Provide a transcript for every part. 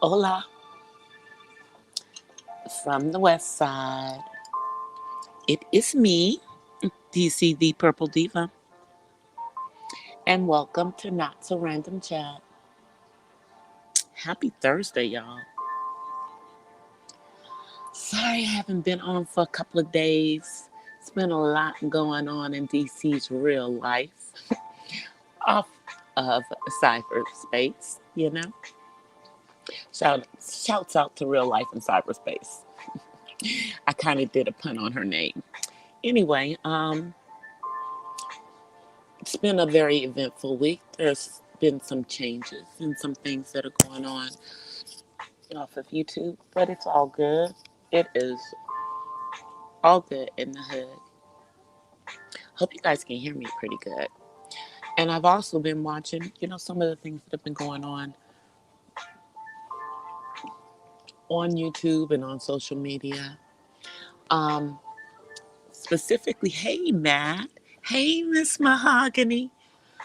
Hola from the west side. It is me, DC the Purple Diva, and welcome to Not So Random Chat. Happy Thursday, y'all. Sorry I haven't been on for a couple of days. It's been a lot going on in DC's real life off of cyberspace. Shouts out to real life in cyberspace. I kind of did a pun on her name. Anyway, it's been a very eventful week. There's been some changes and some things that are going on off of YouTube, but it's all good. It is all good in the hood. Hope you guys can hear me pretty good. And I've also been watching, some of the things that have been going on YouTube and on social media. Um, Specifically, hey Matt, hey Miss Mahogany.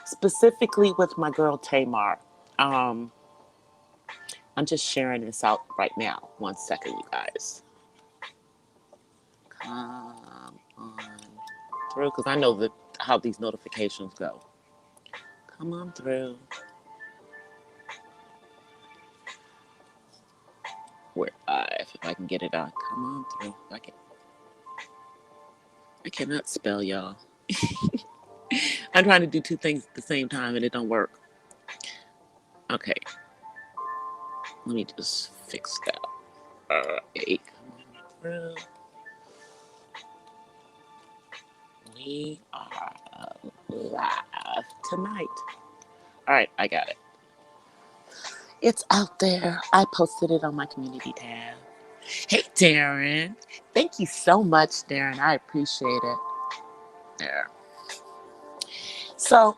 Specifically with my girl Tamar. Um, I'm just sharing this out right now. 1 second, you guys. Come on through, because I know how these notifications go. Come on through. Where if I can get it out. Come on through. I cannot spell, y'all. I'm trying to do two things at the same time and it don't work. Okay, let me just fix that. Alright, come on through. We are live tonight. Alright, I got it. It's out there. I posted it on my community tab. Hey, Darren. Thank you so much, Darren. I appreciate it. There. So,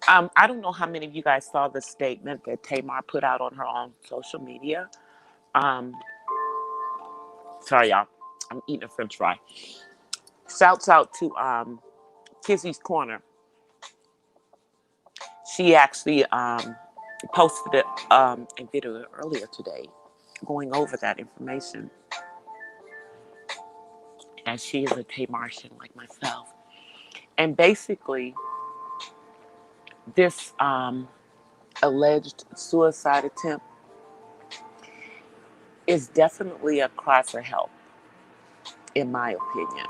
I don't know how many of you guys saw the statement that Tamar put out on her own social media. Um, Sorry, y'all. I'm eating a French fry. Shouts out to Kizzy's Corner. She actually posted a video earlier today going over that information. And she is a Tamartian like myself. And basically, this alleged suicide attempt is definitely a cry for help, in my opinion.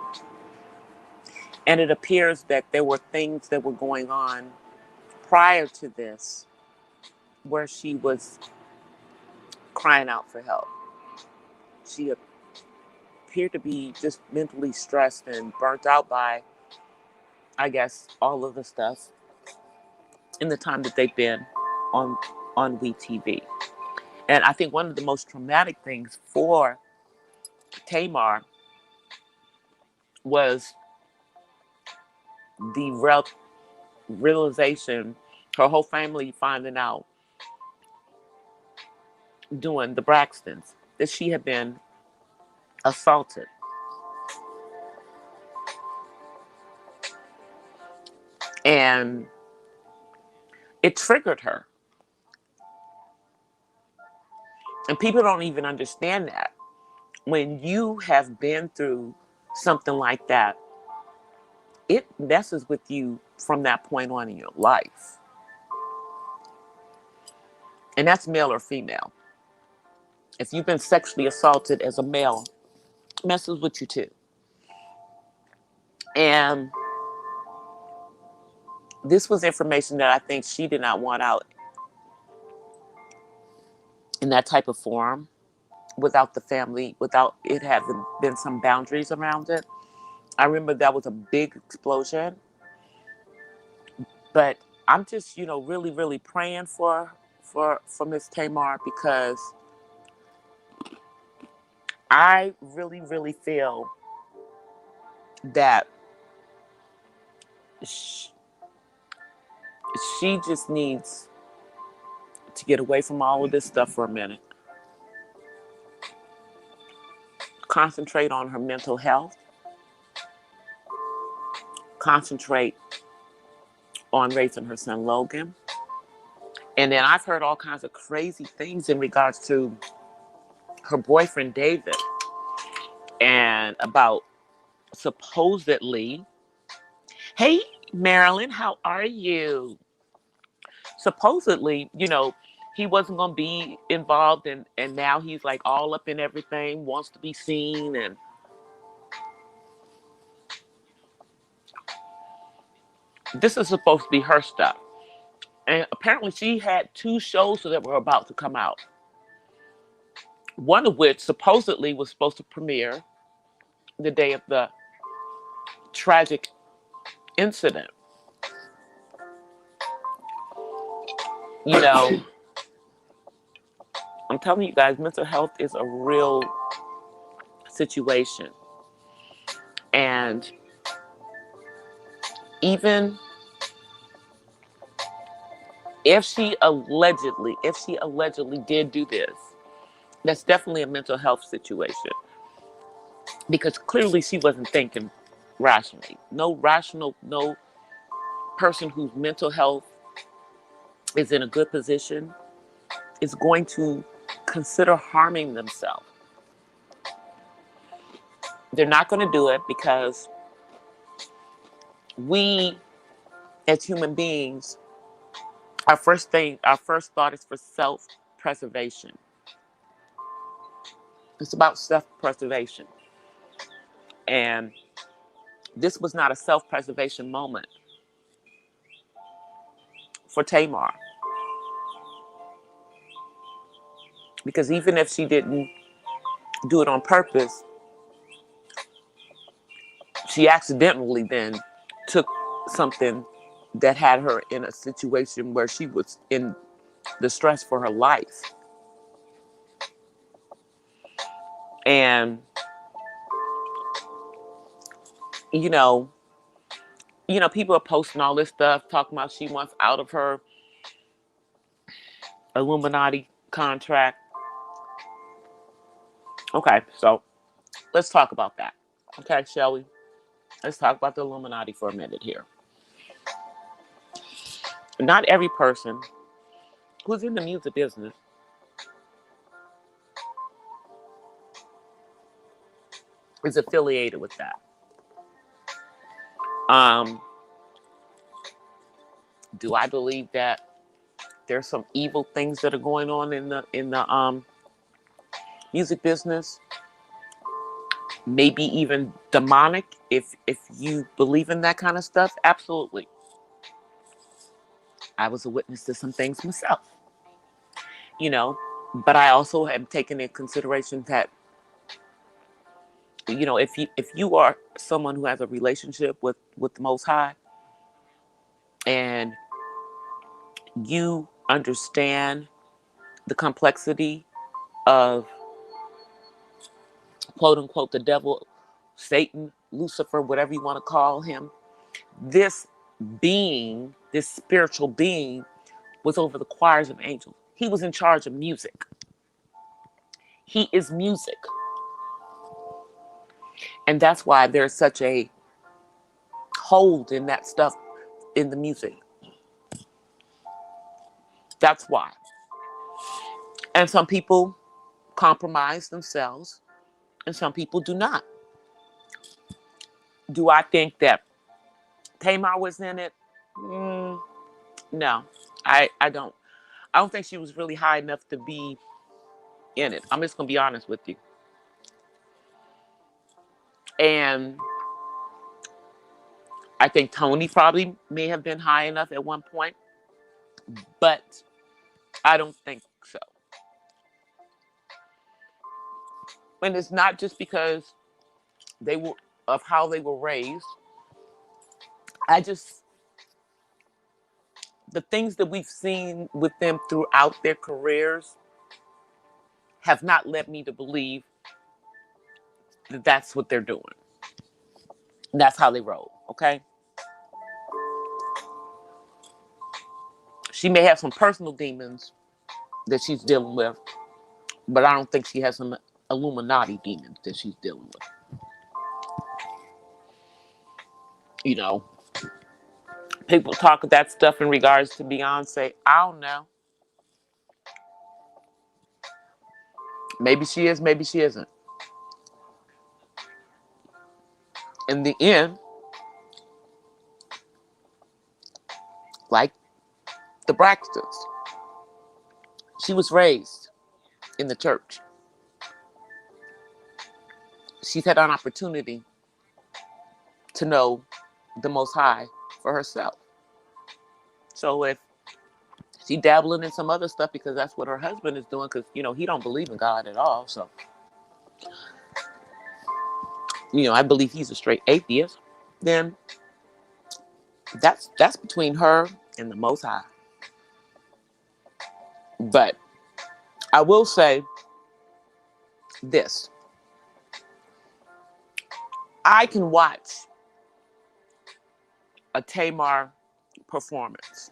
And it appears that there were things that were going on prior to this where she was crying out for help. She appeared to be just mentally stressed and burnt out by, I guess, all of the stuff in the time that they've been on WeTV. And I think one of the most traumatic things for Tamar was the realization, her whole family finding out doing the Braxtons, that she had been assaulted. And it triggered her. And people don't even understand that. When you have been through something like that, it messes with you from that point on in your life. And that's male or female. If you've been sexually assaulted as a male, it messes with you too. And this was information that I think she did not want out in that type of forum without the family, without it having been some boundaries around it. I remember that was a big explosion. But I'm just, really, really praying for Miss Tamar, because I really, really feel that she just needs to get away from all of this stuff for a minute. Concentrate on her mental health. Concentrate on raising her son Logan. And then I've heard all kinds of crazy things in regards to her boyfriend, David, and about supposedly, hey, Marilyn, how are you? Supposedly, he wasn't going to be involved, and now he's like all up in everything, wants to be seen. And this is supposed to be her stuff. And apparently she had 2 shows that were about to come out. One of which supposedly was supposed to premiere the day of the tragic incident. You know, I'm telling you guys, mental health is a real situation. And even if she allegedly did do this, that's definitely a mental health situation. Because clearly she wasn't thinking rationally. No person whose mental health is in a good position is going to consider harming themselves. They're not going to do it because we, as human beings, our first thought is for self-preservation. It's about self-preservation. And this was not a self-preservation moment for Tamar. Because even if she didn't do it on purpose, she accidentally then took something that had her in a situation where she was in the stress for her life. And, you know, people are posting all this stuff, talking about she wants out of her Illuminati contract. Okay, so let's talk about that. Okay, shall we? Let's talk about the Illuminati for a minute here. Not every person who's in the music business is affiliated with that. Do I believe that there's some evil things that are going on in the music business? Maybe even demonic, if you believe in that kind of stuff. Absolutely. I was a witness to some things myself, but I also have taken into consideration that, if you are someone who has a relationship with the Most High, and you understand the complexity of, quote unquote, the devil, Satan, Lucifer, whatever you want to call him, this spiritual being, was over the choirs of angels. He was in charge of music. He is music. And that's why there's such a hold in that stuff in the music. That's why. And some people compromise themselves, and some people do not. Do I think that Tamar was in it? No, I don't. I don't think she was really high enough to be in it. I'm just going to be honest with you. And I think Tony probably may have been high enough at one point, but I don't think so. And it's not just because they were of how they were raised. The things that we've seen with them throughout their careers have not led me to believe that that's what they're doing. That's how they roll, okay? She may have some personal demons that she's dealing with, but I don't think she has some Illuminati demons that she's dealing with. People talk that stuff in regards to Beyonce. I don't know. Maybe she is, maybe she isn't. In the end, like the Braxtons, she was raised in the church. She's had an opportunity to know the Most High for herself. So if she dabbling in some other stuff because that's what her husband is doing, because, he don't believe in God at all. So, I believe he's a straight atheist. Then that's between her and the Most High. But I will say this. I can watch a Tamar performance.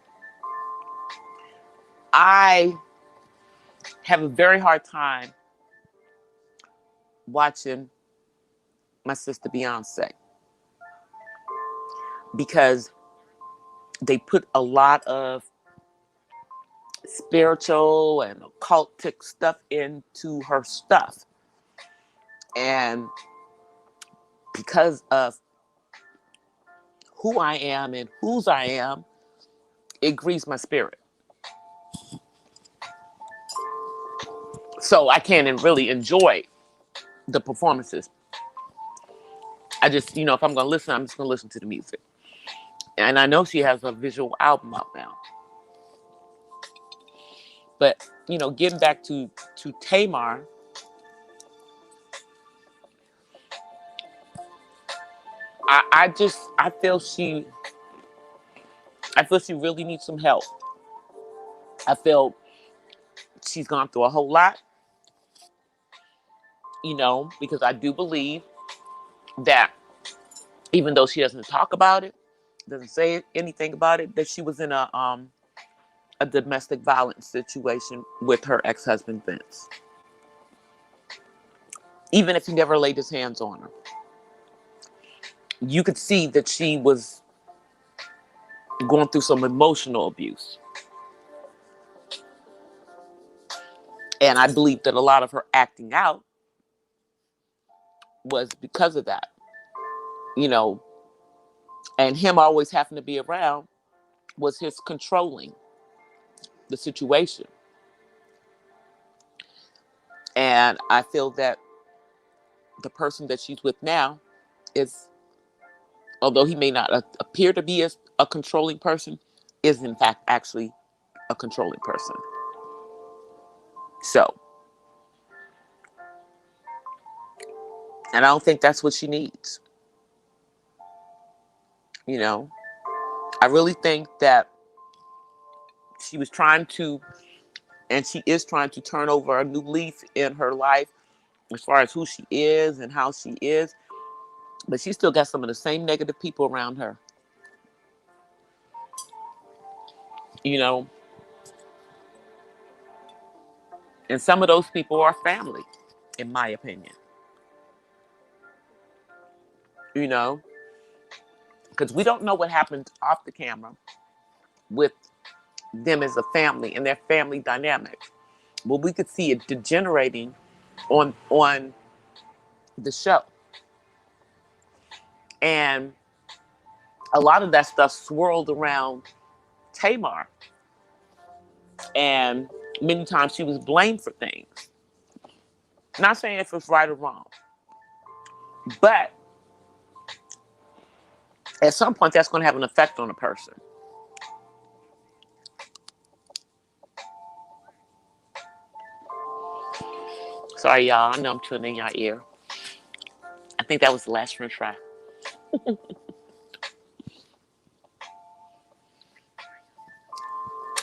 I have a very hard time watching my sister Beyonce because they put a lot of spiritual and occultic stuff into her stuff. And because of who I am and whose I am, it grieves my spirit. So I can't really enjoy the performances. I just, if I'm going to listen, I'm just going to listen to the music. And I know she has a visual album out now. But, getting back to Tamar, I feel she really needs some help. I feel she's gone through a whole lot, because I do believe that even though she doesn't talk about it, doesn't say anything about it, that she was in a domestic violence situation with her ex-husband Vince. Even if he never laid his hands on her, you could see that she was going through some emotional abuse. And I believe that a lot of her acting out was because of that, and him always having to be around was his controlling the situation. And I feel that the person that she's with now is, although he may not appear to be a controlling person, is in fact actually a controlling person. So, and I don't think that's what she needs. I really think that she was trying to, and she is trying to turn over a new leaf in her life as far as who she is and how she is. But she still got some of the same negative people around her. And some of those people are family, in my opinion. Because we don't know what happened off the camera with them as a family and their family dynamics. But we could see it degenerating on the show. And a lot of that stuff swirled around Tamar. And many times she was blamed for things. Not saying if it's right or wrong. But at some point, that's going to have an effect on a person. Sorry, y'all. I know I'm tuning in your ear. I think that was the last French fry. I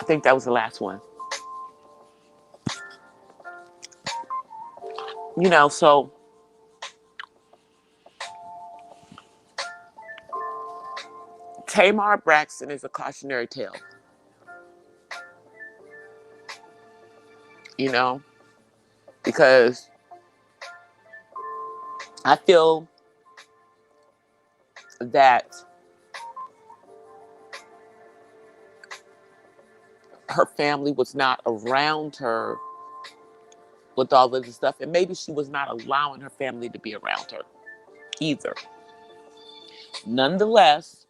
think that was the last one. So Tamar Braxton is a cautionary tale. Because I feel that her family was not around her with all of this stuff. And maybe she was not allowing her family to be around her either. Nonetheless,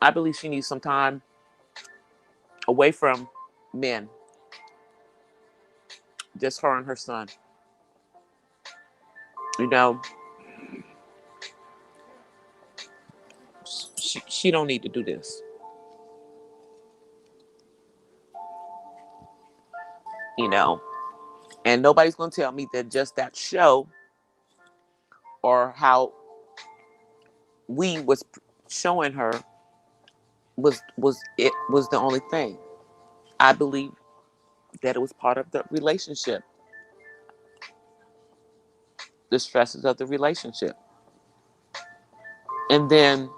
I believe she needs some time away from men. Just her and her son. You know, she don't need to do this. You know, and nobody's going to tell me that just that show or how we was showing her was the only thing. I believe that it was part of the relationship, the stresses of the relationship. And then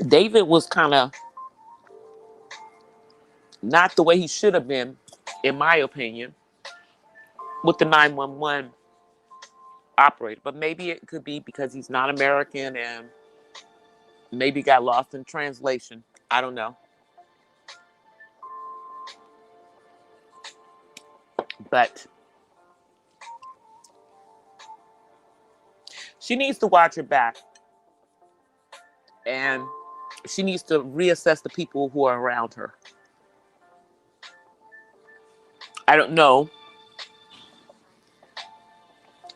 David was kind of not the way he should have been, in my opinion, with the 911 operator. But maybe it could be because he's not American and maybe got lost in translation. I don't know. But she needs to watch her back, and she needs to reassess the people who are around her. I don't know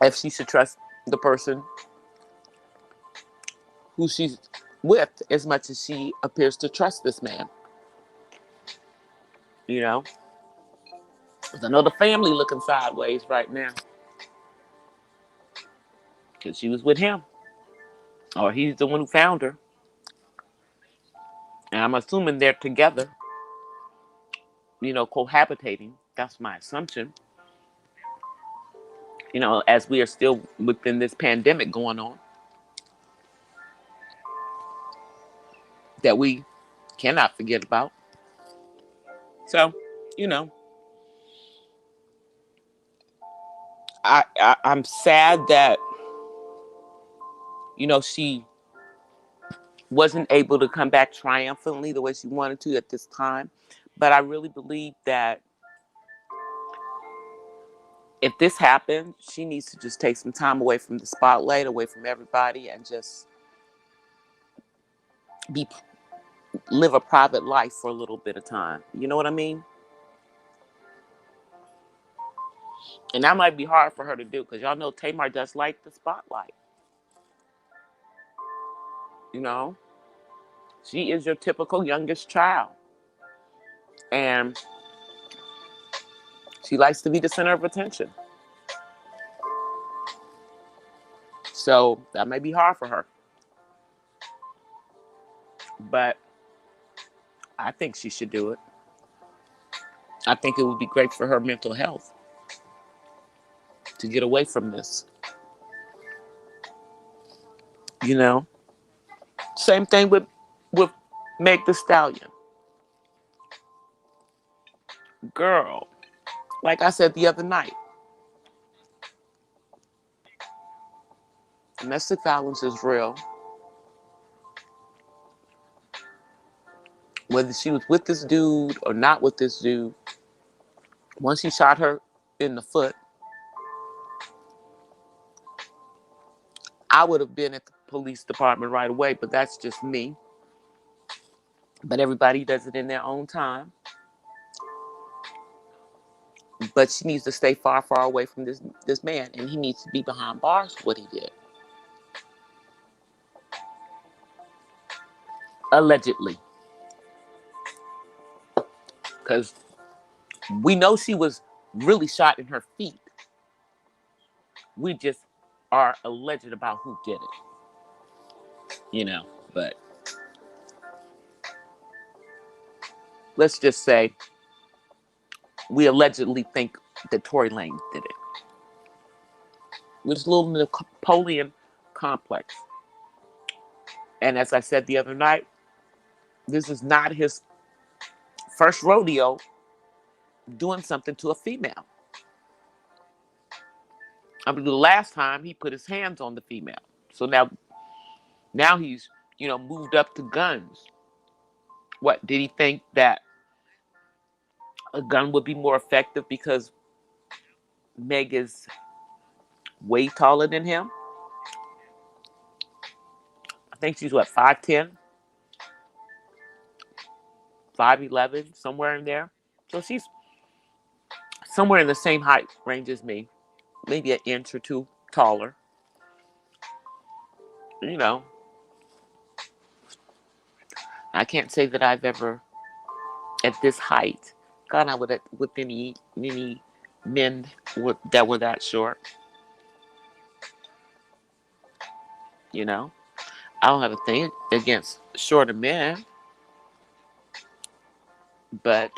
if she should trust the person who she's with as much as she appears to trust this man. You know? Because I know the family looking sideways right now. Because she was with him. Or he's the one who found her. And I'm assuming they're together. You know, cohabitating. That's my assumption. You know, as we are still within this pandemic going on. That we cannot forget about. So, you know. I'm sad that, you know, she wasn't able to come back triumphantly the way she wanted to at this time. But I really believe that if this happened, she needs to just take some time away from the spotlight, away from everybody, and just live a private life for a little bit of time. You know what I mean? And that might be hard for her to do because y'all know Tamar does like the spotlight. You know? She is your typical youngest child. And she likes to be the center of attention. So that may be hard for her. But I think she should do it. I think it would be great for her mental health to get away from this. You know? Same thing with Meg the Stallion. Girl, like I said the other night, domestic violence is real. Whether she was with this dude or not with this dude, once he shot her in the foot, I would have been at the police department right away, but that's just me. But everybody does it in their own time. But she needs to stay far, far away from this man, and he needs to be behind bars for what he did. Allegedly. Because we know she was really shot in her feet. We just are alleged about who did it. You know, but let's just say we allegedly think that Tory Lanez did it. Which is a little Napoleon complex. And as I said the other night, this is not his first rodeo doing something to a female. I mean, the last time he put his hands on the female. So now he's, moved up to guns. What, did he think that A gun would be more effective because Meg is way taller than him. I think she's what, 5'10", 5'11", somewhere in there. So she's somewhere in the same height range as me, maybe an inch or two taller. You know, I can't say that I've ever, at this height, gone out with any men that were that short. You know, I don't have a thing against shorter men, but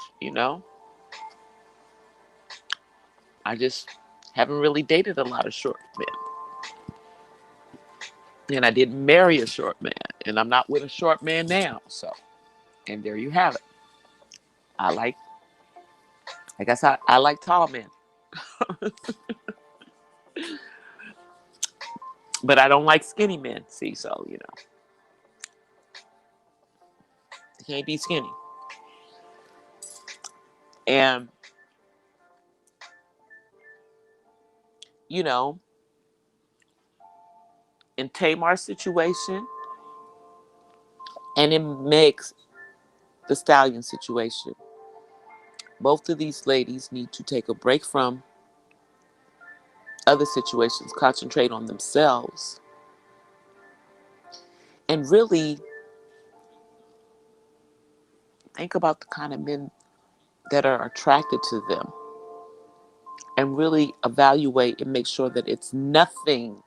I just haven't really dated a lot of short men. And I didn't marry a short man. And I'm not with a short man now. So, and there you have it. I like, I guess I like tall men. But I don't like skinny men. See, so, you can't be skinny. And, you know, in Tamar's situation and in Meg's the stallion situation, both of these ladies need to take a break from other situations, concentrate on themselves, and really think about the kind of men that are attracted to them, and really evaluate and make sure that it's nothing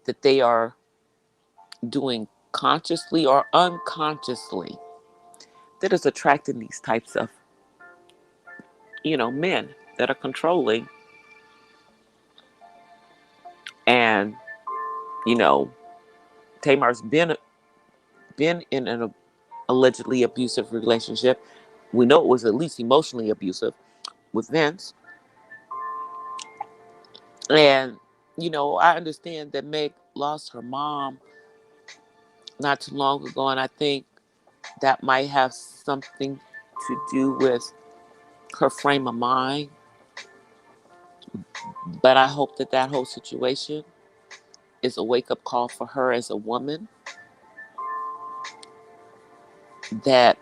that they are doing consciously or unconsciously that is attracting these types of, men that are controlling. And, you know, Tamar's been in an allegedly abusive relationship. We know it was at least emotionally abusive with Vince. And, I understand that Meg lost her mom not too long ago, and I think that might have something to do with her frame of mind. But I hope that that whole situation is a wake-up call for her as a woman, that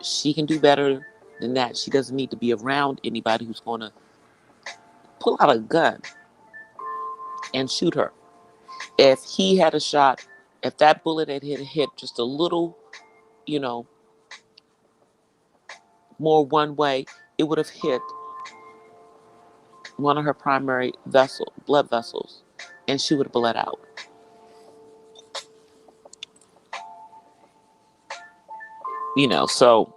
she can do better than that. She doesn't need to be around anybody who's going to pull out a gun and shoot her. If he had a shot, if that bullet had hit just a little, you know, more one way, it would have hit one of her primary blood vessels, and she would have bled out. So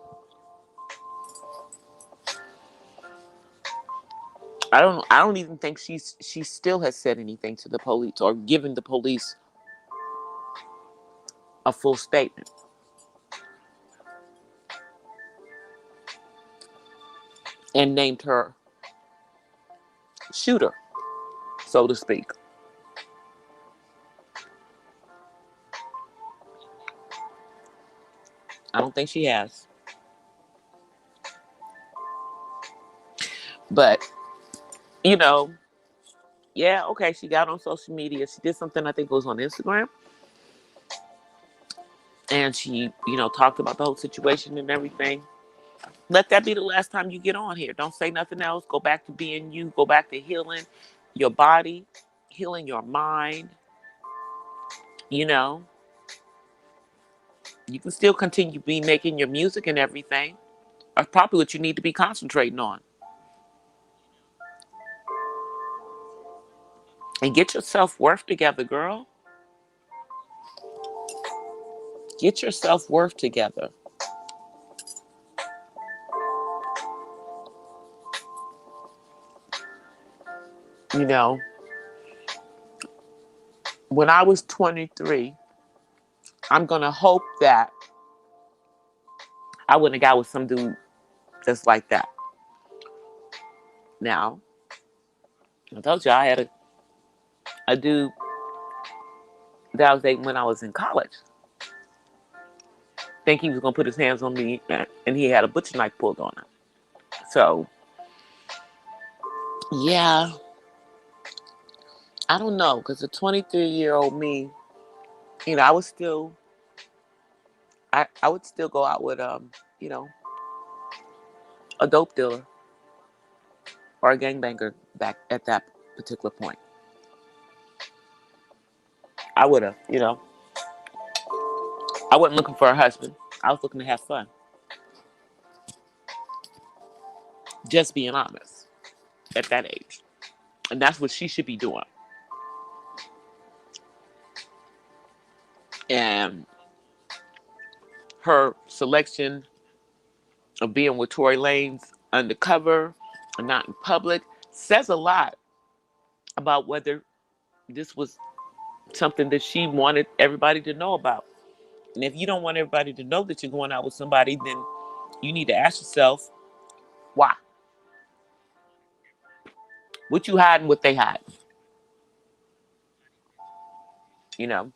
I don't even think she still has said anything to the police or given the police a full statement and named her shooter, so to speak. I don't think she has. But, yeah, okay, she got on social media. She did something, I think it was on Instagram. And she, talked about the whole situation and everything. Let that be the last time you get on here. Don't say nothing else. Go back to being you. Go back to healing your body, healing your mind. You can still continue making your music and everything. That's probably what you need to be concentrating on. And get your self-worth together, girl. Get your self-worth together. When I was 23, I'm going to hope that I wouldn't have got with some dude that's like that. Now, I told you I had a dude that I was dating when I was in college. think he was gonna put his hands on me, and he had a butcher knife pulled on him. So yeah, I don't know, because the 23-year-old me, I was still, I would still go out with you know, a dope dealer or a gangbanger back at that particular point. I would have, I wasn't looking for a husband. I was looking to have fun. Just being honest at that age. And that's what she should be doing. And her selection of being with Tory Lanez undercover and not in public says a lot about whether this was something that she wanted everybody to know about. And if you don't want everybody to know that you're going out with somebody, then you need to ask yourself, why? What you hiding, what they hiding? You know?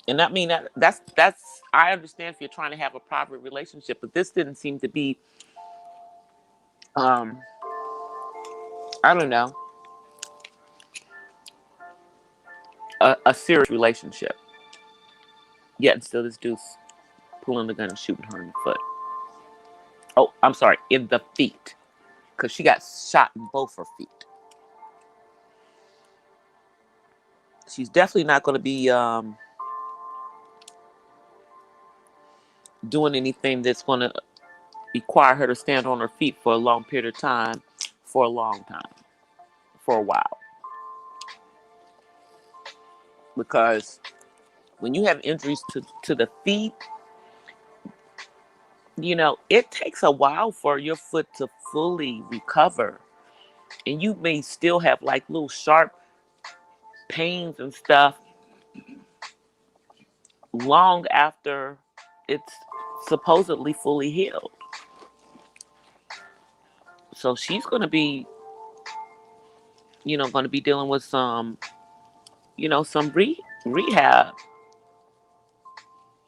And I mean, that's I understand if you're trying to have a private relationship, but this didn't seem to be, I don't know, a serious relationship. Yet and still this dude's pulling the gun and shooting her in the foot. Oh, I'm sorry, in the feet. Because she got shot in both her feet. She's definitely not going to be doing anything that's going to require her to stand on her feet for a long period of time, for a long time, for a while. Because when you have injuries to the feet, it takes a while for your foot to fully recover. And you may still have like little sharp pains and stuff long after it's supposedly fully healed. So she's going to be, going to be dealing with some, some rehab,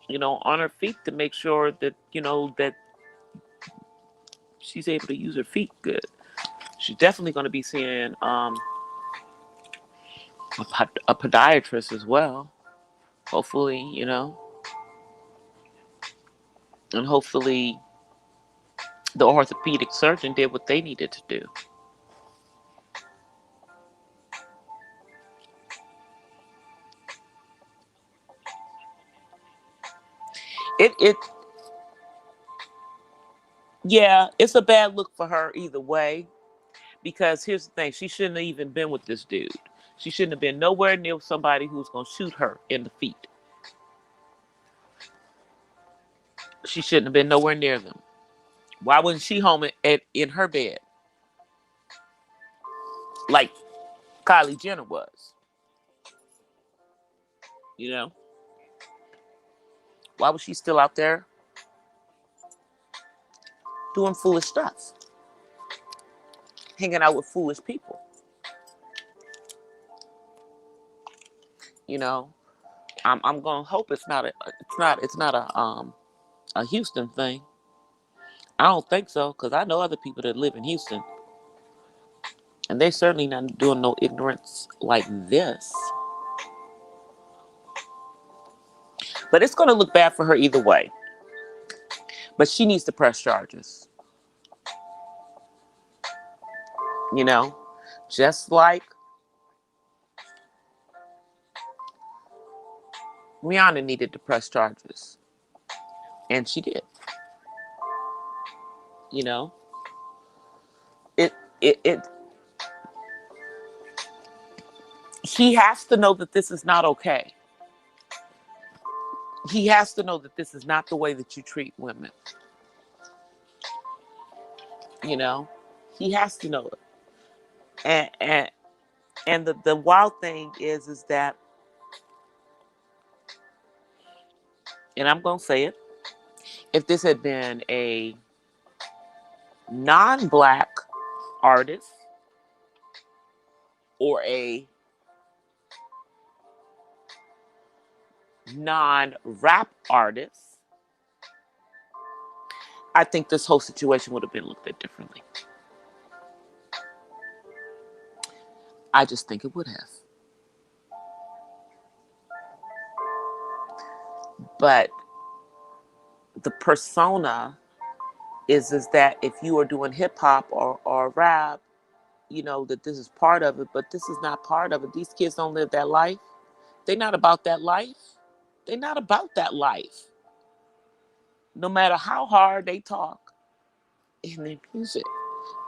on her feet to make sure that, that she's able to use her feet good. She's definitely going to be seeing a podiatrist as well. Hopefully, and hopefully the orthopedic surgeon did what they needed to do. Yeah, it's a bad look for her either way, because here's the thing, she shouldn't have even been with this dude. She shouldn't have been nowhere near somebody who's going to shoot her in the feet. She shouldn't have been nowhere near them. Why wasn't she home in her bed like Kylie Jenner was? Why was she still out there doing foolish stuff, hanging out with foolish people? I'm gonna hope it's not a Houston thing. I don't think so, because I know other people that live in Houston, and they certainly not doing no ignorance like this. But it's gonna look bad for her either way. But she needs to press charges. Just like Rihanna needed to press charges, and she did. It it it. He has to know that this is not okay. He has to know that this is not the way that you treat women. He has to know it. And the wild thing is that, and I'm gonna say it, if this had been a non-black artist or a non-rap artists, I think this whole situation would have been looked at differently. I just think it would have. But the persona is that if you are doing hip hop or rap, that this is part of it, but this is not part of it. These kids don't live that life. They're not about that life. They're not about that life. No matter how hard they talk in their music,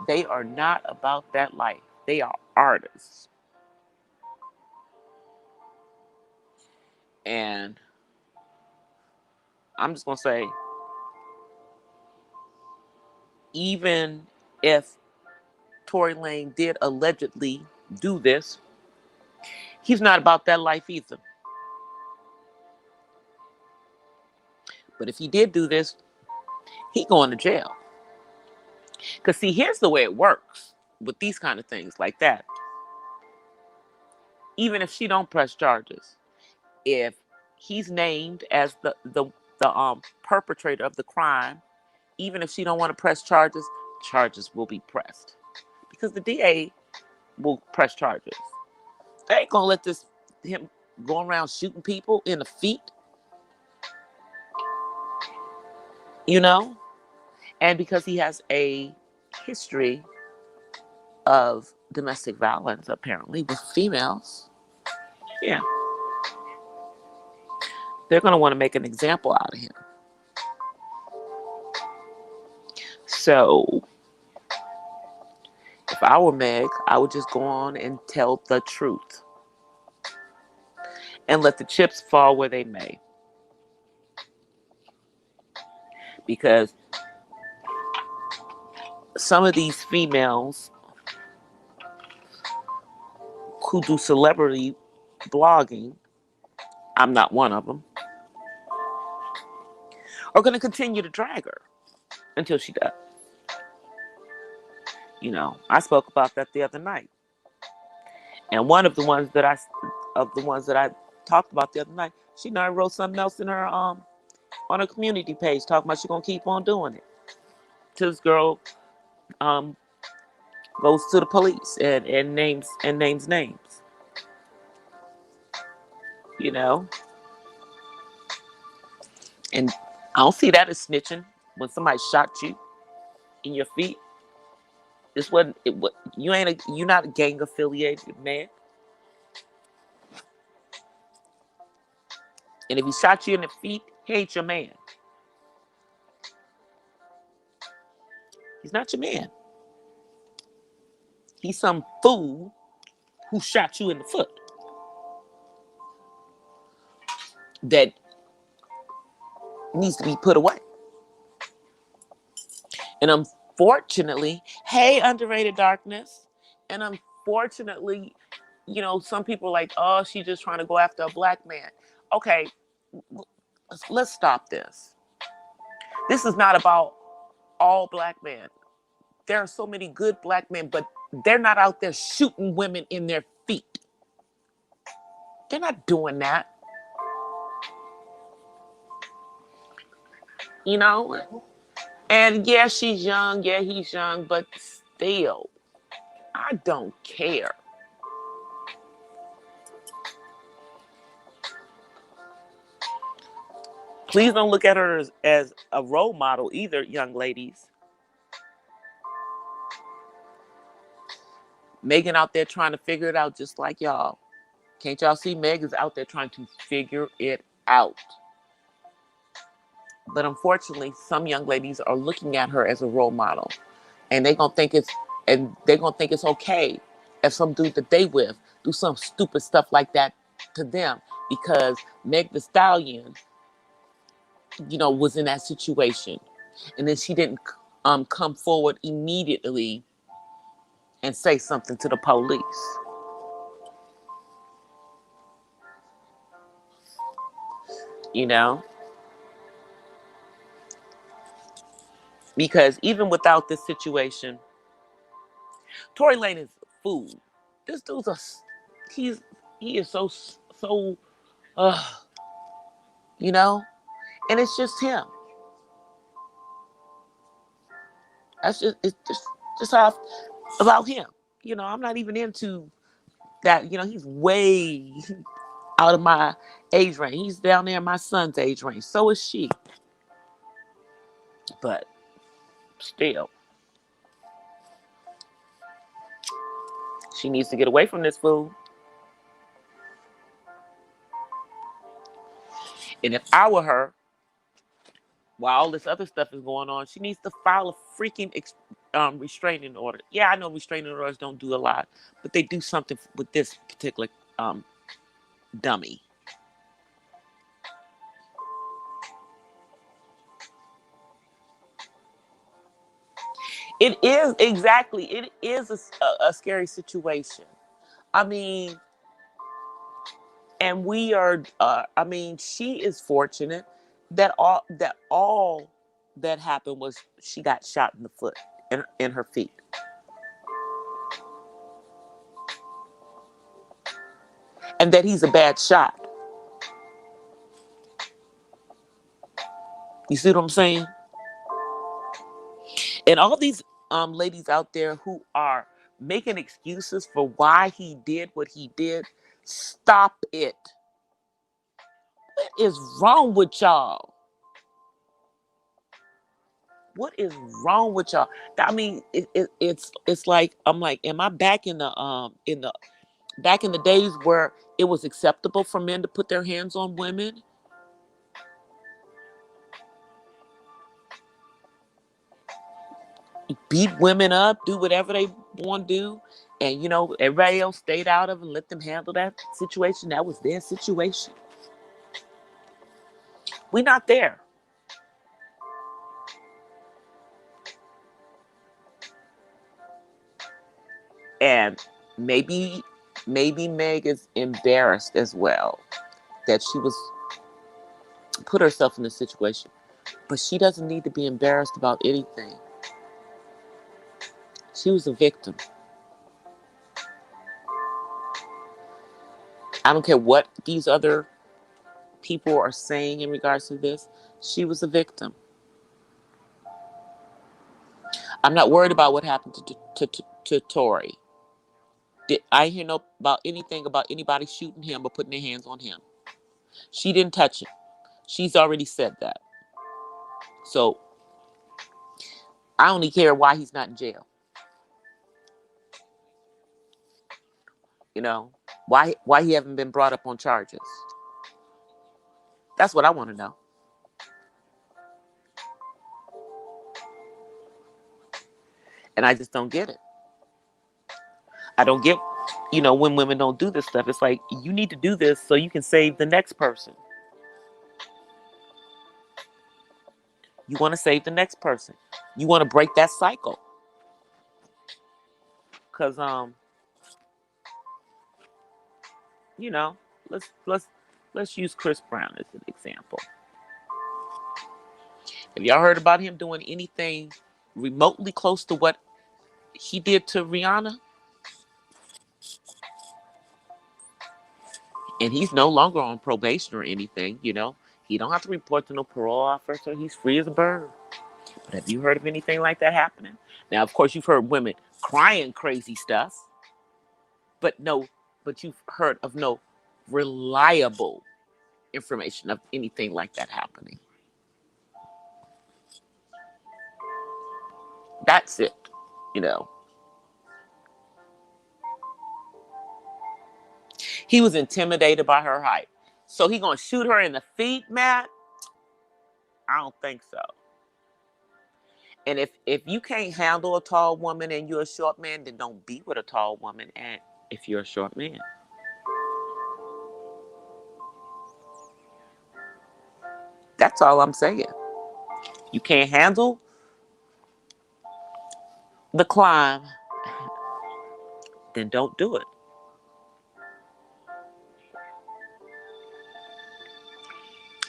they are not about that life. They are artists. And I'm just going to say, even if Tory Lanez did allegedly do this, he's not about that life either. But if he did do this, he going to jail. Because see, here's the way it works with these kind of things like that. Even if she don't press charges, if he's named as the perpetrator of the crime, even if she don't want to press charges, charges will be pressed. Because the DA will press charges. They ain't gonna let him go around shooting people in the feet. And because he has a history of domestic violence, apparently, with females, yeah, they're going to want to make an example out of him. So, if I were Meg, I would just go on and tell the truth and let the chips fall where they may. Because some of these females who do celebrity blogging, I'm not one of them, are going to continue to drag her until she does. I spoke about that the other night. And one of the ones that I talked about the other night, she now wrote something else in her on her community page talking about she's gonna keep on doing it till this girl goes to the police and names names. And I don't see that as snitching when somebody shot you in your feet. This wasn't it. You're not a gang affiliated man. And if he shot you in the feet, he ain't your man. He's not your man. He's some fool who shot you in the foot. That needs to be put away. And unfortunately, hey, underrated darkness. And unfortunately, some people are like, oh, she's just trying to go after a black man. Okay, let's stop this. This is not about all black men. There are so many good black men, but they're not out there shooting women in their feet. They're not doing that. And yeah, she's young. Yeah, he's young. But still, I don't care. Please don't look at her as a role model either, young ladies. Megan out there trying to figure it out just like y'all. Can't y'all see Meg is out there trying to figure it out? But unfortunately, some young ladies are looking at her as a role model. And they're gonna think it's okay if some dude that they with do some stupid stuff like that to them because Meg the Stallion, was in that situation. And then she didn't come forward immediately and say something to the police. Because even without this situation, Tory Lanez is a fool. This dude's he is so you know? And it's just him. It's just how about him. I'm not even into that. He's way out of my age range. He's down there in my son's age range. So is she. But still, she needs to get away from this fool. And if I were her, while all this other stuff is going on, she needs to file a freaking restraining order. Yeah, I know restraining orders don't do a lot, but they do something with this particular dummy. It is, exactly. It is a scary situation. I mean, and we are. I mean, she is fortunate that all that happened was she got shot in the foot, in her feet, and that he's a bad shot. You see what I'm saying? And all these ladies out there who are making excuses for why he did what he did, stop it. What is wrong with y'all? What is wrong with y'all? I mean, it's like, I'm like, am I back in the days where it was acceptable for men to put their hands on women? Beat women up, do whatever they want to do, and everybody else stayed out of it and let them handle that situation. That was their situation. We're not there. And maybe Meg is embarrassed as well that she was put herself in this situation. But she doesn't need to be embarrassed about anything. She was a victim. I don't care what these other people are saying in regards to this. She was a victim. I'm not worried about what happened to Tory. I hear no about anything about anybody shooting him or putting their hands on him. She didn't touch him. She's already said that. So I only care why he's not in jail. Why he haven't been brought up on charges. That's what I want to know. And I just don't get it. I don't get, when women don't do this stuff. It's like, you need to do this so you can save the next person. You want to save the next person. You want to break that cycle. Because, you know, let's use Chris Brown as an example. Have y'all heard about him doing anything remotely close to what he did to Rihanna? And he's no longer on probation or anything, He don't have to report to no parole officer. He's free as a bird. But have you heard of anything like that happening? Now, of course, you've heard women crying crazy stuff, but you've heard of no reliable information of anything like that happening. That's it, you know. He was intimidated by her height. So he gonna shoot her in the feet, Matt? I don't think so. And if you can't handle a tall woman and you're a short man, then don't be with a tall woman and if you're a short man. That's all I'm saying. You can't handle the climb, then don't do it.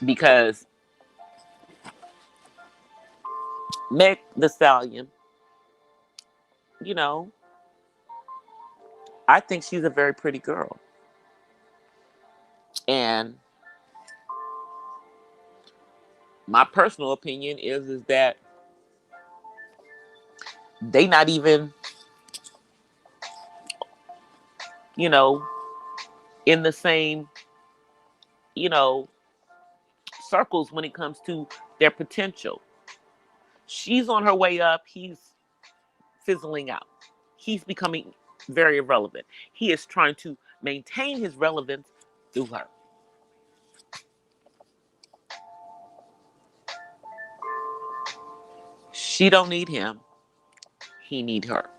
Because Meg the Stallion, you know, I think she's a very pretty girl. And my personal opinion is that they not even, you know, in the same, you know, circles when it comes to their potential. She's on her way up. He's fizzling out. He's becoming very irrelevant. He is trying to maintain his relevance through her. She don't need him. He need her.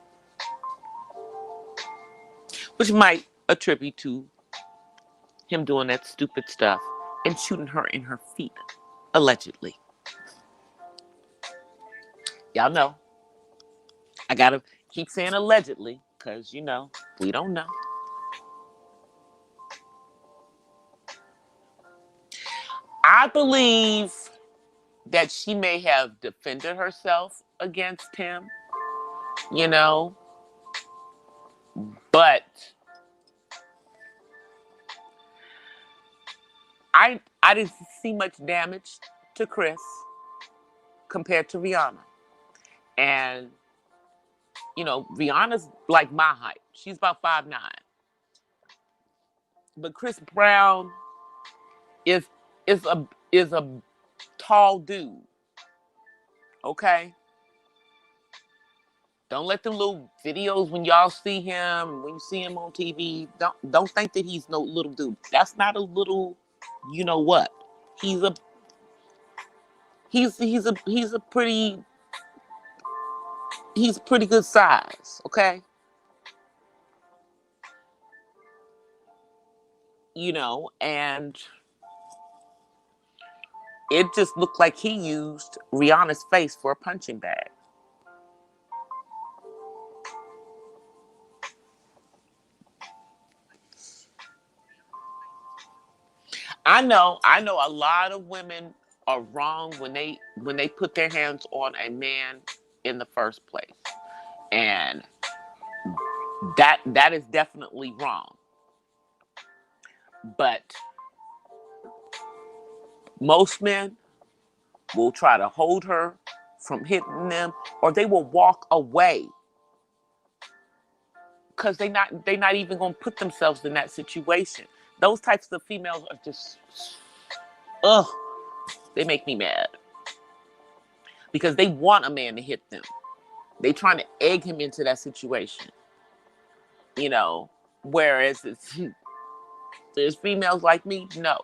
Which might attribute to him doing that stupid stuff and shooting her in her feet. Allegedly. Y'all know. I gotta keep saying allegedly, because, you know, we don't know. I believe that she may have defended herself against him, you know, but I didn't see much damage to Chris compared to Rihanna. And, you know, Rihanna's like my height. She's about 5'9". But Chris Brown is is a tall dude. Okay? Don't let them little videos when y'all see him, when you see him on TV, don't think that he's no little dude. That's not a little, you know what? He's a pretty good size, okay? You know, and it just looked like he used Rihanna's face for a punching bag. I know a lot of women are wrong when they put their hands on a man in the first place. And that is definitely wrong. But most men will try to hold her from hitting them, or they will walk away because they not even gonna put themselves in that situation. Those types of females are just, ugh, they make me mad because they want a man to hit them. They trying to egg him into that situation, you know. Whereas there's females like me, no,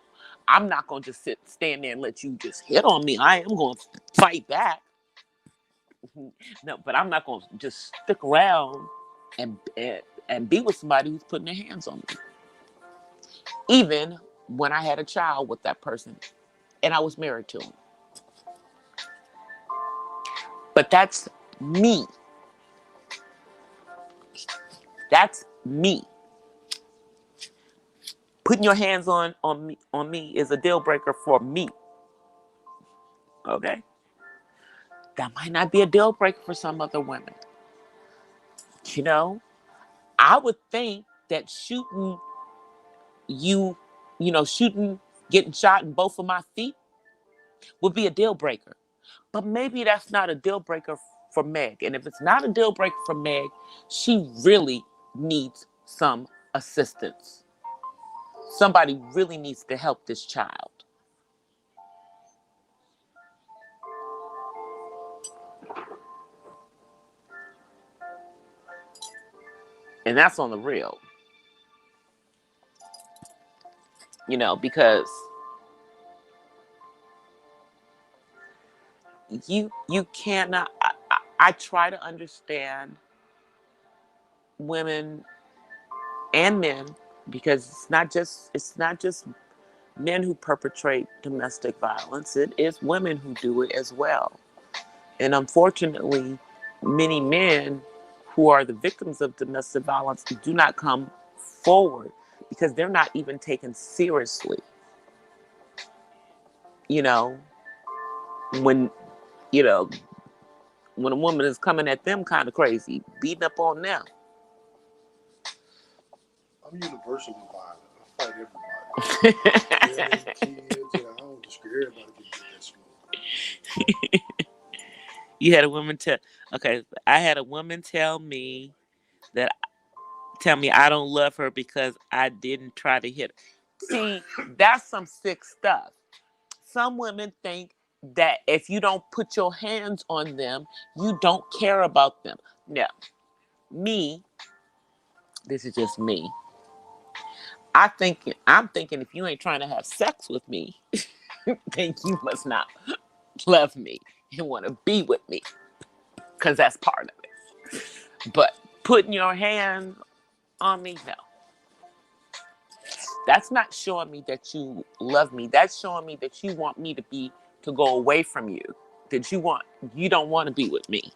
I'm not gonna just stand there and let you just hit on me. I am gonna fight back. No, but I'm not gonna just stick around and be with somebody who's putting their hands on me. Even when I had a child with that person and I was married to him. But that's me. That's me. Putting your hands on me is a deal breaker for me. Okay? That might not be a deal breaker for some other women. You know? I would think that shooting, getting shot in both of my feet would be a deal breaker. But maybe that's not a deal breaker for Meg. And if it's not a deal breaker for Meg, she really needs some assistance. Somebody really needs to help this child. And that's on the real. You know, because you cannot, I try to understand women and men, because it's not just men who perpetrate domestic violence. It is women who do it as well. And unfortunately, many men who are the victims of domestic violence do not come forward because they're not even taken seriously. You know, when, you know, when a woman is coming at them kind of crazy, beating up on them. I'm universally violent. I fight everybody. Women, kids, at home, just everybody can get that smoke. You had a woman tell. Okay, I had a woman that tell me I don't love her because I didn't try to hit her. See, that's some sick stuff. Some women think that if you don't put your hands on them, you don't care about them. No, me. This is just me. I'm thinking if you ain't trying to have sex with me, then you must not love me and want to be with me, because that's part of it. But putting your hand on me, no. That's not showing me that you love me. That's showing me that you want me to go away from you. That you don't want to be with me.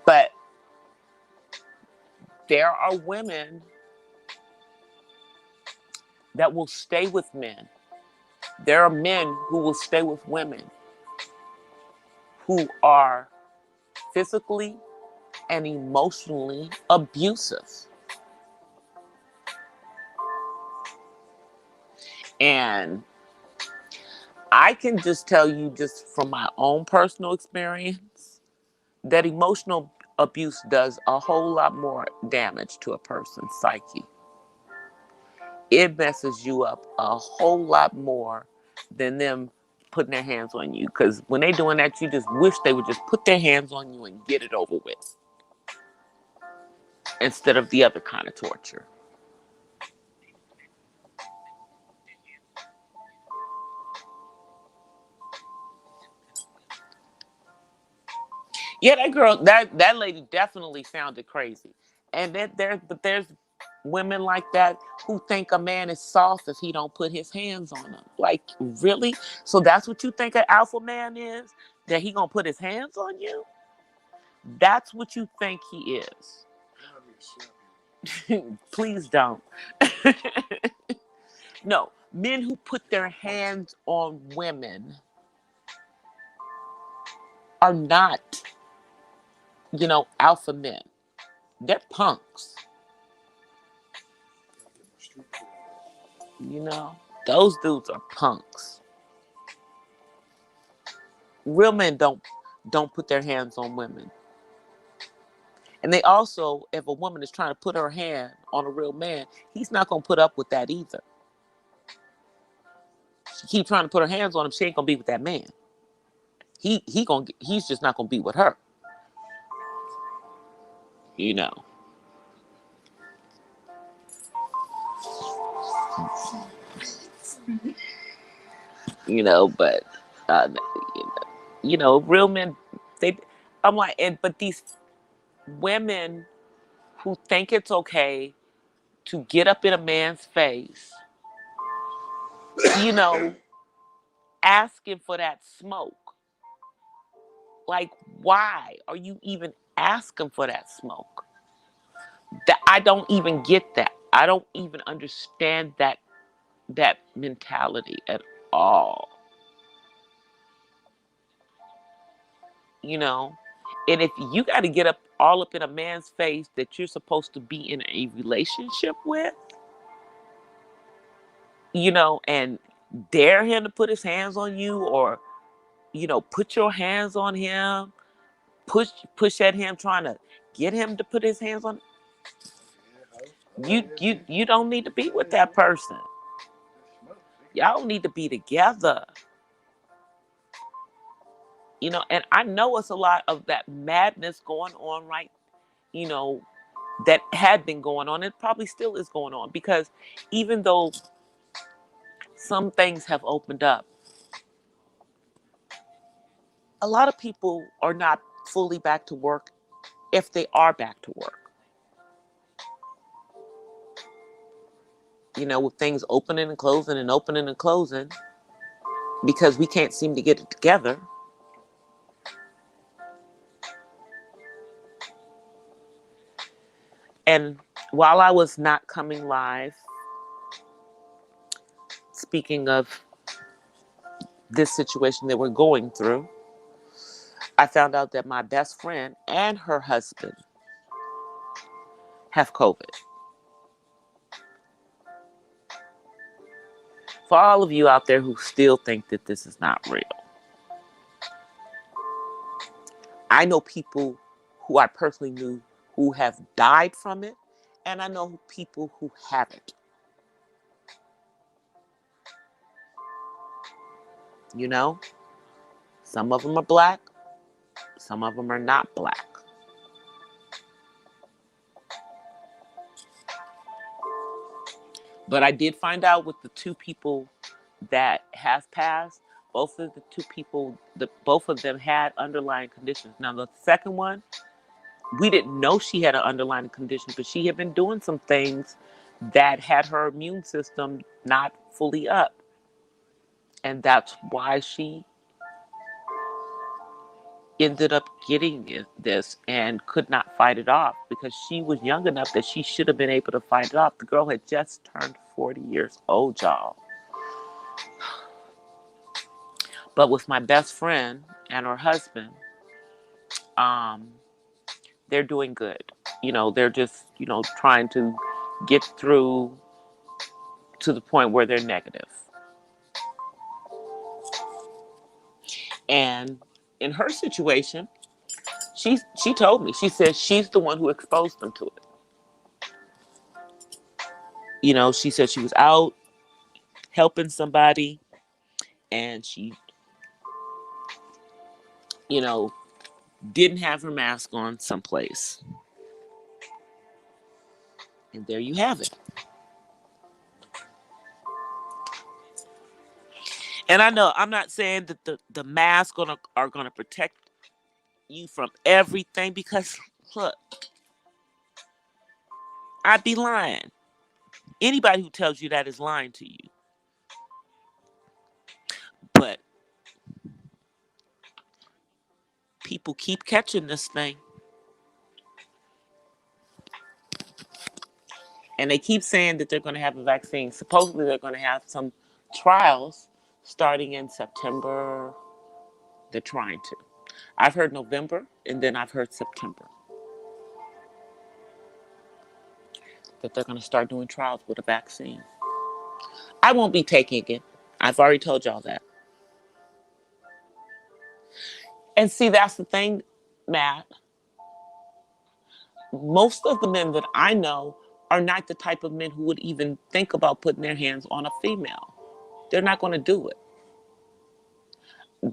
But there are women that will stay with men. There are men who will stay with women who are physically and emotionally abusive. And I can just tell you, just from my own personal experience, that emotional abuse does a whole lot more damage to a person's psyche. It messes you up a whole lot more than them putting their hands on you. Because when they doing that, you just wish they would just put their hands on you and get it over with, instead of the other kind of torture. Yeah, that lady definitely sounded crazy. And there's women like that who think a man is soft if he don't put his hands on them. Like, really? So that's what you think an alpha man is? That he gonna put his hands on you? That's what you think he is. Please don't. No, men who put their hands on women are not, alpha men. They're punks. You know, those dudes are punks. Real men don't put their hands on women. And they also, if a woman is trying to put her hand on a real man, he's not gonna put up with that either. She keep trying to put her hands on him, she ain't gonna be with that man. He's just not gonna be with her. You know. But uh, real men, they. I'm like, but these women who think it's okay to get up in a man's face, you know, asking for that smoke. Like, why are you even asking for that smoke? That I don't even get that. I don't even understand that mentality at all. You know, and if you got to get up all up in a man's face that you're supposed to be in a relationship with, and dare him to put his hands on you, or put your hands on him, push at him, trying to get him to put his hands on you don't need to be with that person. Y'all need to be together. And I know it's a lot of that madness going on, right? you know that had been going on, it probably still is going on, because even though some things have opened up, a lot of people are not fully back to work, if they are back to work. With things opening and closing and opening and closing, because we can't seem to get it together. And while I was not coming live, speaking of this situation that we're going through, I found out that my best friend and her husband have COVID. For all of you out there who still think that this is not real, I know people who I personally knew who have died from it, and I know people who haven't. You know, some of them are black, some of them are not black. But I did find out with the two people that have passed, both of the two people, both of them had underlying conditions. Now the second one, we didn't know she had an underlying condition, but she had been doing some things that had her immune system not fully up. And that's why she ended up getting this and could not fight it off, because she was young enough that she should have been able to fight it off. The girl had just turned 40 years old, y'all. But with my best friend and her husband, um, they're doing good. They're just, trying to get through to the point where they're negative. And in her situation, she told me, she said she's the one who exposed them to it. She said she was out helping somebody, and she, you know, didn't have her mask on someplace. And there you have it. And I know I'm not saying that the masks are gonna protect you from everything, because look, I'd be lying. Anybody who tells you that is lying to you. But people keep catching this thing. And they keep saying that they're going to have a vaccine. Supposedly they're going to have some trials starting in September. They're trying to. I've heard November, and then I've heard September, that they're going to start doing trials with a vaccine. I won't be taking it. I've already told y'all that. And see, that's the thing, Matt. Most of the men that I know are not the type of men who would even think about putting their hands on a female. They're not going to do it.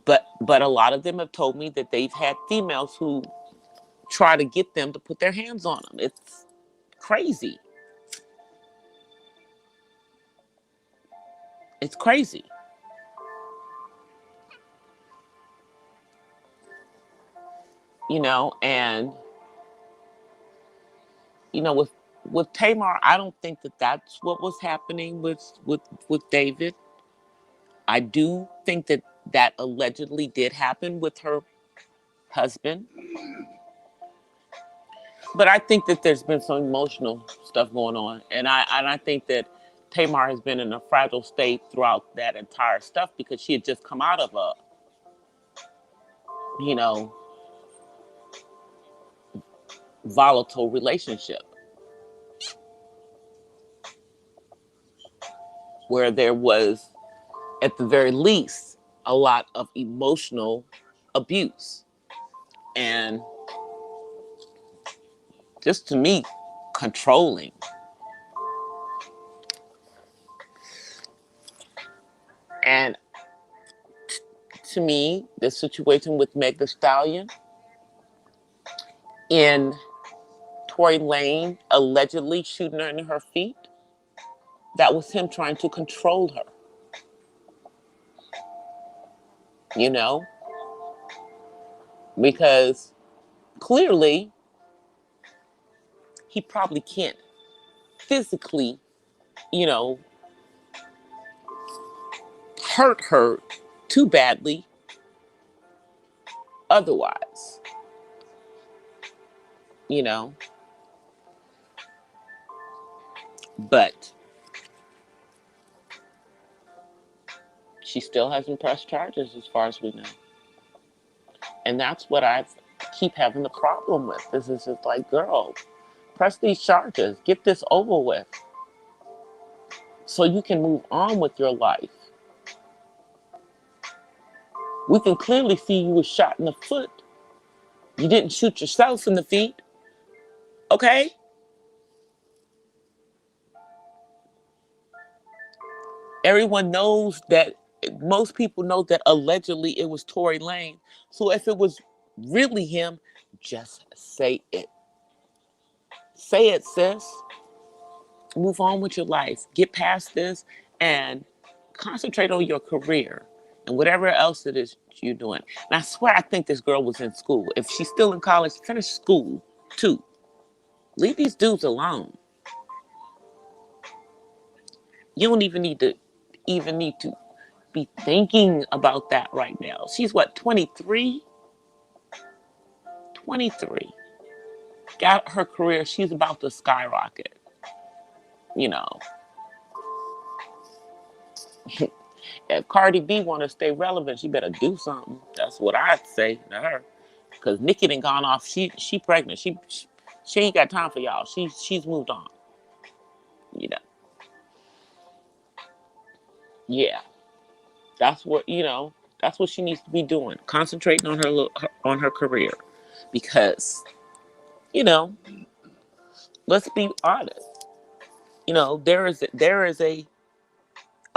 But a lot of them have told me that they've had females who try to get them to put their hands on them. It's crazy. It's crazy. And with Tamar, I don't think that that's what was happening with David. I do think that allegedly did happen with her husband. But I think that there's been some emotional stuff going on. And I think that Tamar has been in a fragile state throughout that entire stuff, because she had just come out of a, volatile relationship where there was, at the very least, a lot of emotional abuse. And just, to me, controlling. And to me, the situation with Meg Thee Stallion in Tory Lane allegedly shooting her in her feet, that was him trying to control her. Because clearly he probably can't physically, you know, hurt her too badly otherwise, you know. But she still hasn't pressed charges as far as we know. And that's what I keep having the problem with. This is just like, girl, press these charges. Get this over with. so you can move on with your life. We can clearly see you were shot in the foot. You didn't shoot yourself in the feet, okay? Everyone knows that, most people know that allegedly it was Tory Lane. So if it was really him, just say it. Say it, sis. Move on with your life. Get past this and concentrate on your career and whatever else it is you're doing. And I swear I think this girl was in school. If she's still in college, finish school too. Leave these dudes alone. You don't even need to be thinking about that right now. She's what, 23? 23. Got her career. She's about to skyrocket. You know, if Cardi B want to stay relevant, she better do something. That's what I'd say to her. Because Nicki done gone off. She pregnant. She ain't got time for y'all. She's moved on. You know. Yeah. That's what That's what she needs to be doing. Concentrating on on her career. Because let's be honest. There is a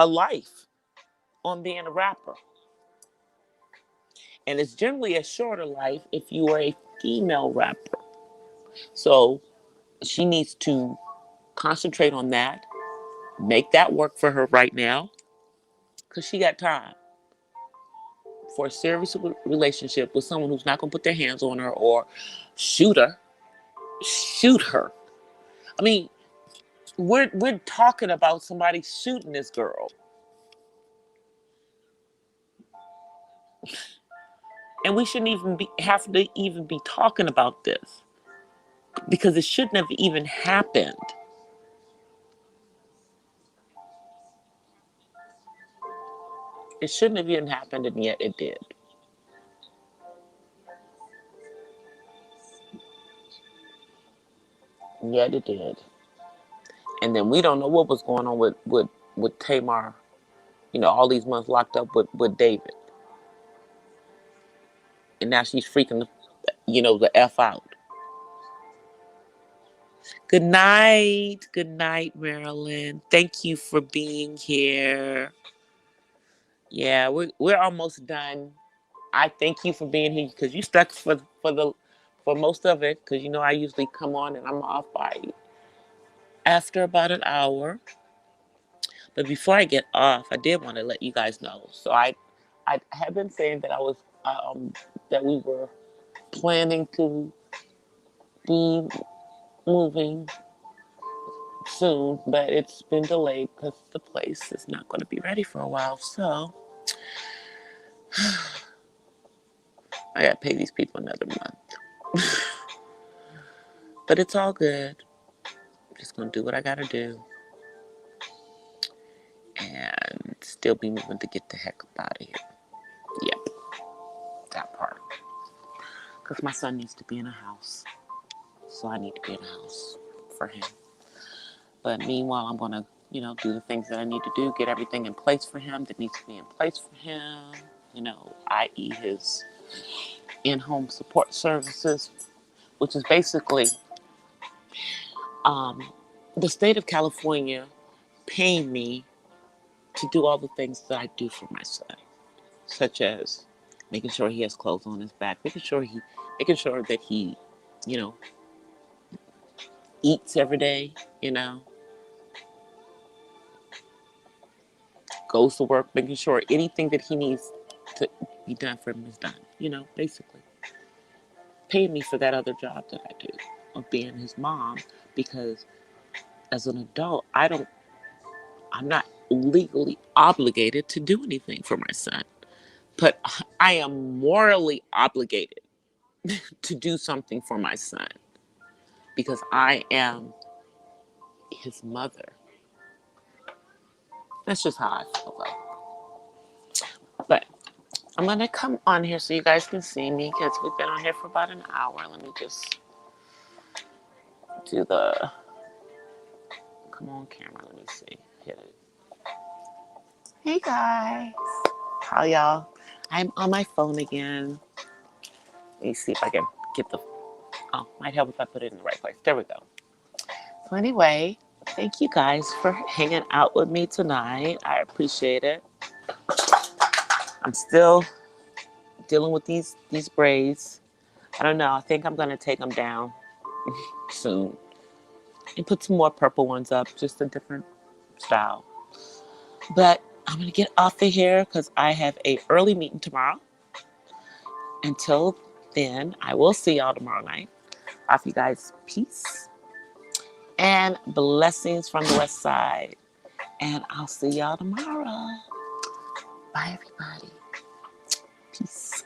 life on being a rapper. And it's generally a shorter life if you are a female rapper. So she needs to concentrate on that, make that work for her right now, because she got time for a serious relationship with someone who's not going to put their hands on her or shoot her. Shoot her. I mean, we're talking about somebody shooting this girl. And we shouldn't even have to even be talking about this because it shouldn't have even happened. It shouldn't have even happened, and yet it did. And yet it did. And then we don't know what was going on with Tamar, all these months locked up with David. And now she's freaking, the F out. Good night. Good night, Marilyn. Thank you for being here. Yeah, we're almost done. I thank you for being here because you stuck for most of it, because I usually come on and I'm off by after about an hour. But before I get off, I did want to let you guys know. So I have been saying that that we were planning to be moving soon, but it's been delayed because the place is not going to be ready for a while. So I got to pay these people another month. But it's all good. I'm just going to do what I got to do and still be moving to get the heck up out of here. Yep, that part. Because my son needs to be in a house. So I need to be in a house for him. But meanwhile, I'm going to, do the things that I need to do, get everything in place for him that needs to be in place for him, i.e. his in-home support services, which is basically the state of California paying me to do all the things that I do for my son, such as making sure he has clothes on his back, making sure that he, eats every day, goes to work, making sure anything that he needs to be done for him is done, basically. Pay me for that other job that I do of being his mom, because as an adult, I'm not legally obligated to do anything for my son, but I am morally obligated to do something for my son because I am his mother. That's just how I feel though. But I'm going to come on here so you guys can see me because we've been on here for about an hour. Let me just do come on camera, let me see. hit it. Hey guys. How y'all? I'm on my phone again. Let me see if I can get the... Oh, might help if I put it in the right place. There we go. So anyway, thank you guys for hanging out with me tonight. I appreciate it. I'm still dealing with these braids. I don't know. I think I'm going to take them down soon and put some more purple ones up, just a different style. But I'm going to get off of here because I have a early meeting tomorrow. Until then, I will see y'all tomorrow night. Off you guys. Peace and blessings from the West Side. And I'll see y'all tomorrow. Bye, everybody. Peace.